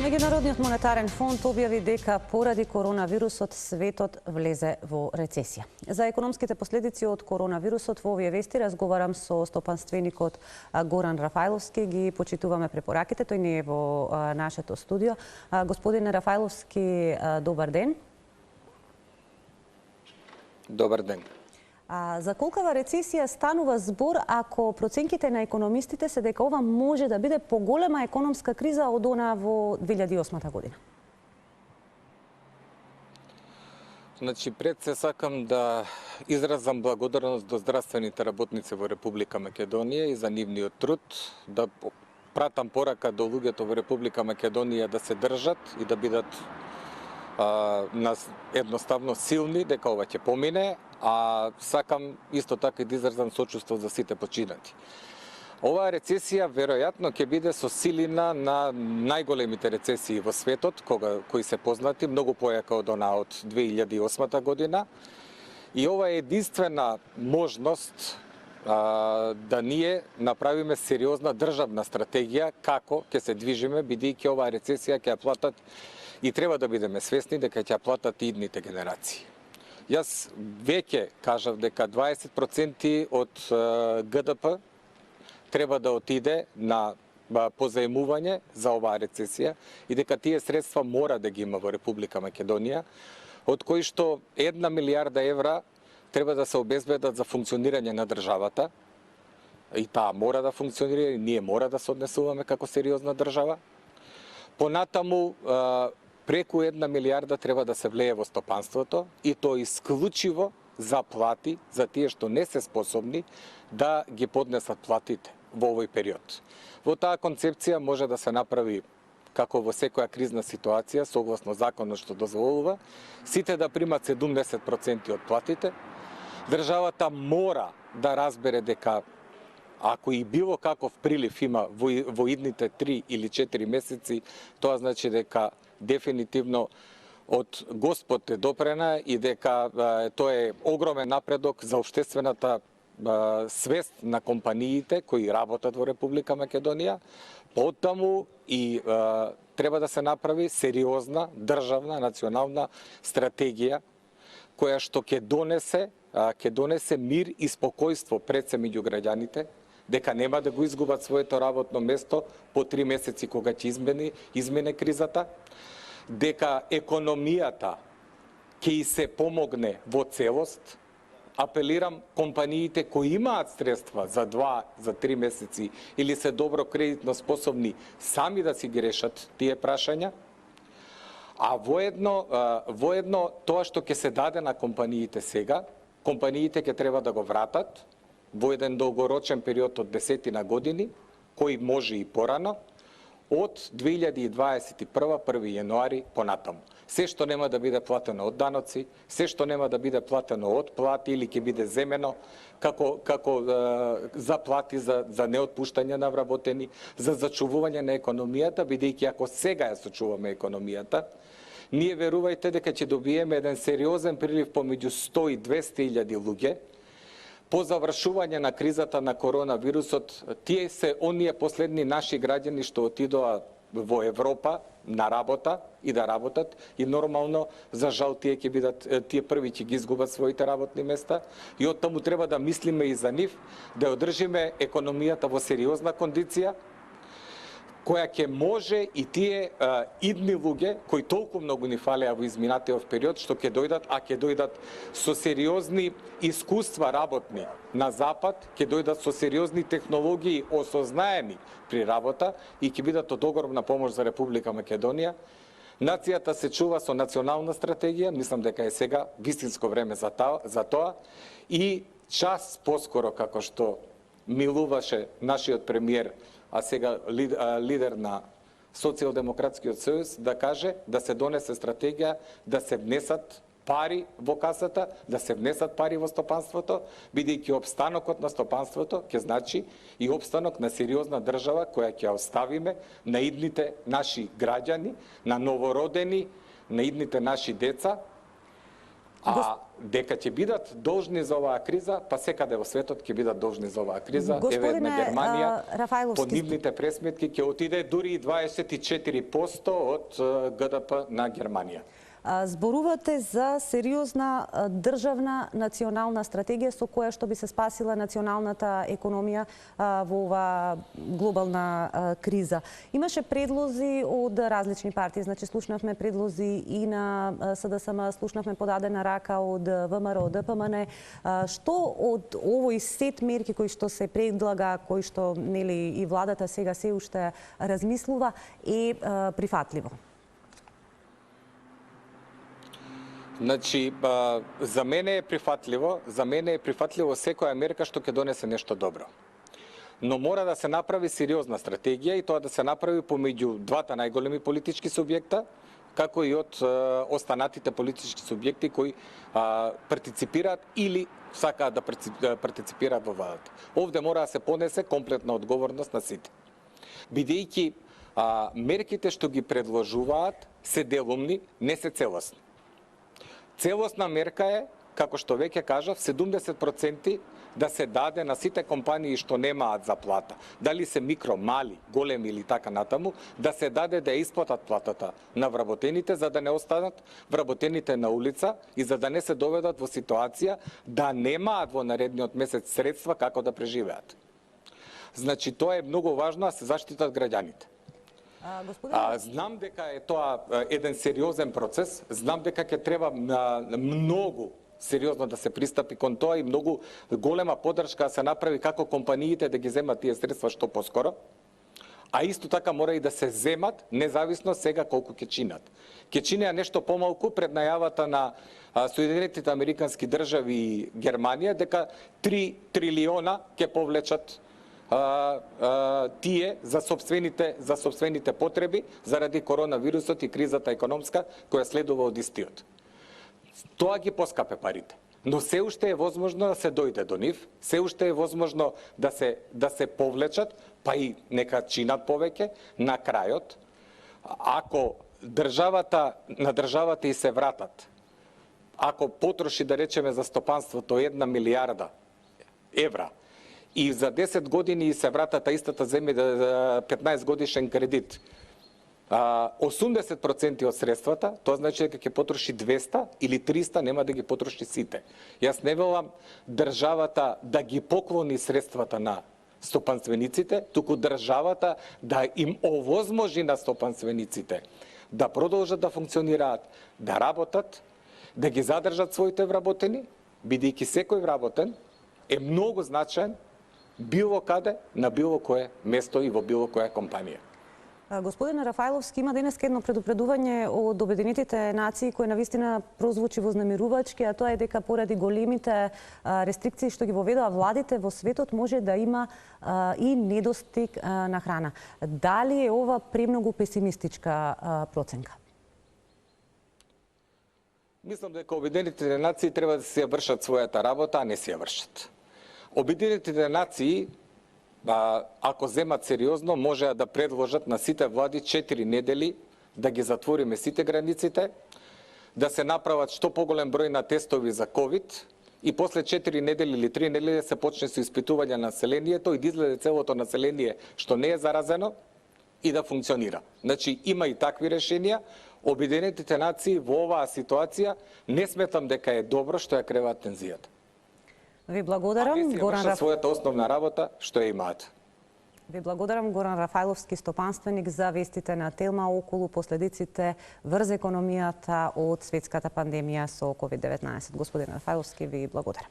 Меѓународниот монетарен фонд објави дека поради коронавирусот светот влезе во рецесија. За економските последици од коронавирусот во овие вести разговарам со стопанственикот Горан Рафајловски. Ги почитуваме препораките, тој не е во нашето студио. Господине Рафајловски, добар ден. Добар ден. За колкава рецесија станува збор ако проценките на економистите се дека ова може да биде поголема економска криза од она во 2008 година? Значи, пред се сакам да изразам благодарност до здравствените работници во Република Македонија и за нивниот труд, да пратам порака до луѓето во Република Македонија да се држат и да бидат едноставно силни дека ова ќе помине, а сакам исто така и да изразам сочувство за сите починати. Оваа рецесија веројатно ќе биде со силина на најголемите рецесии во светот, кои се познати, многу појака од она од 2008 година. И ова е единствена можност да ние направиме сериозна државна стратегија како ќе се движиме, бидејќи оваа рецесија ќе ја платат и треба да бидеме свесни дека ќе ја платат и идните генерации. Јас веќе кажав дека 20% од ГДП треба да отиде на позаемување за оваа рецесија и дека тие средства мора да ги има во Република Македонија, од кои што 1 милијарда евра треба да се обезбедат за функционирање на државата, и таа мора да функционира, и ние мора да се однесуваме како сериозна држава. Понатаму, преку 1 милијарда треба да се влее во стопанството, и то исклучиво за плати за тие што не се способни да ги поднесат платите во овој период. Во таа концепција може да се направи, како во секоја кризна ситуација, согласно законот што дозволува, сите да примат 70% од платите. Државата мора да разбере дека ако и било каков прилив има во идните 3 или 4 месеци, тоа значи дека дефинитивно од Господ е допрена и дека тоа е огромен напредок за општествената свест на компаниите кои работат во Република Македонија. Потаму и треба да се направи сериозна државна национална стратегија која што ќе донесе мир и спокојство пред се меѓу граѓаните, дека нема да го изгубат своето работно место по 3 месеци кога ќе измене кризата, дека економијата ќе и се помогне во целост. Апелирам компаниите кои имаат средства за 2, за 3 месеци или се добро кредитно способни сами да си ги решат тие прашања, а воедно тоа што ќе се даде на компаниите сега, компаниите ќе треба да го вратат во еден долгорочен период од 10 години, кој може и порано, од 2021. 1. јануари понатаму. Се што нема да биде платено од даноци, се што нема да биде платено од плати или ќе биде земено како заплати за неотпуштање на вработени, за зачувување на економијата, бидејќи ако сега ја сочуваме економијата, ние верувајте дека ќе добиеме еден сериозен прилив помеѓу 100 и 200 илјади луѓе. По завршување на кризата на коронавирусот, тие се оние последни наши граѓани што отидоа во Европа на работа и да работат, и нормално, за жал, тие први ќе ги изгубат своите работни места, и оттаму треба да мислиме и за нив, да одржиме економијата во сериозна кондиција, која ќе може и тие идни луѓе, кои толку многу ни фалеа во изминатиот период, што ќе дојдат со сериозни искуства работни на Запад, ќе дојдат со сериозни технологии осознаени при работа и ќе бидат од огромна помош за Република Македонија. Нацијата се чува со национална стратегија, мислам дека е сега вистинско време за тоа, и час поскоро, како што милуваше нашиот премиер, а сега лидер на Социјалдемократскиот сојуз, да каже да се донесе стратегија, да се внесат пари во касата, да се внесат пари во стопанството, бидејќи опстанокот на стопанството ќе значи и опстанок на сериозна држава која ќе оставиме на идните наши граѓани, на новородени, на идните наши деца, А дека ќе бидат должни за оваа криза, па секаде во светот ќе бидат должни за оваа криза. Еве една Германија, по нивните пресметки ќе отиде дури и 24% од ГДП на Германија. Зборувате за сериозна државна национална стратегија со која што би се спасила националната економија во оваа глобална криза. Имаше предлози од различни партии, значи слушнавме предлози и на СДСМ, слушнавме подадена рака од ВМРО, ДПМН. Што од овој сет мерки кои што се предлага, кои што нели и владата сега се уште размислува, е прифатливо? Значи, за мене е прифатливо секоја мерка што ќе донесе нешто добро. Но мора да се направи сериозна стратегија и тоа да се направи помеѓу двата најголеми политички субјекта, како и од останатите политички субјекти кои партиципираат или сакаат да партиципираат во владата. Овде мора да се понесе комплетна одговорност на сите. Бидејќи мерките што ги предложуваат се делумни, не се целосни. Целосна мерка е, како што веќе кажав, 70% да се даде на сите компании што немаат заплата, дали се микро, мали, големи или така натаму, да се даде да исплатат платата на вработените, за да не останат вработените на улица и за да не се доведат во ситуација да немаат во наредниот месец средства како да преживеат. Значи, тоа е многу важно, да се заштитат граѓаните. Знам дека е тоа еден сериозен процес, знам дека ќе треба многу сериозно да се пристапи кон тоа и многу голема поддршка да се направи како компаниите да ги земат тие средства што поскоро, а исто така мора и да се земат независно сега колку ќе чинат. Ќе чинеа нешто помалку пред најавата на Соединетите Американски држави и Германија дека 3 трилиона ќе повлечат тие за сопствените потреби заради коронавирусот и кризата економска која следува од истиот. Тоа ги поскапе парите. Но се уште е возможно да се дојде до нив, се уште е возможно да се повлечат, па и нека чинат повеќе на крајот. Ако на државата и се вратат, ако потроши, да речеме, за стопанството 1 милијарда евра, и за 10 години се вратата истата земја 15 годишен кредит, 80% од средствата, тоа значи дека ќе потроши 200 или 300, нема да ги потроши сите. Јас не велам државата да ги поклони средствата на стопанствениците, туку државата да им овозможи на стопанствениците да продолжат да функционираат, да работат, да ги задржат своите вработени, бидејќи секој вработен е многу значаен било каде, на било кое место и во било која компанија. Господин Рафајловски, има денеска едно предупредување од Обединетите нации кој навистина прозвучи вознемирувачки, а тоа е дека поради големите рестрикции што ги воведува владите во светот може да има и недостиг на храна. Дали е ова премногу песимистичка проценка? Мислам дека Обединетите нации треба да се вршат својата работа, а не се ја вршат. Обединетите нации, ако земат сериозно, можеа да предложат на сите влади 4 недели да ги затвориме сите границите, да се направат што поголем број на тестови за ковид и после 4 недели или 3 недели да се почне со испитување на населението и да изгледа целото население што не е заразено и да функционира. Значи, има и такви решенија. Обединетите нации во оваа ситуација не сметам дека е добро што ја креваат тензијата. Ви благодарам, Горан својата основна работа што ја имаат. Ви благодарам, Горан Рафајловски, стопанственик, за вестите на Телма околу последиците врз економијата од светската пандемија со COVID-19. Господин Рафајловски, ви благодарам.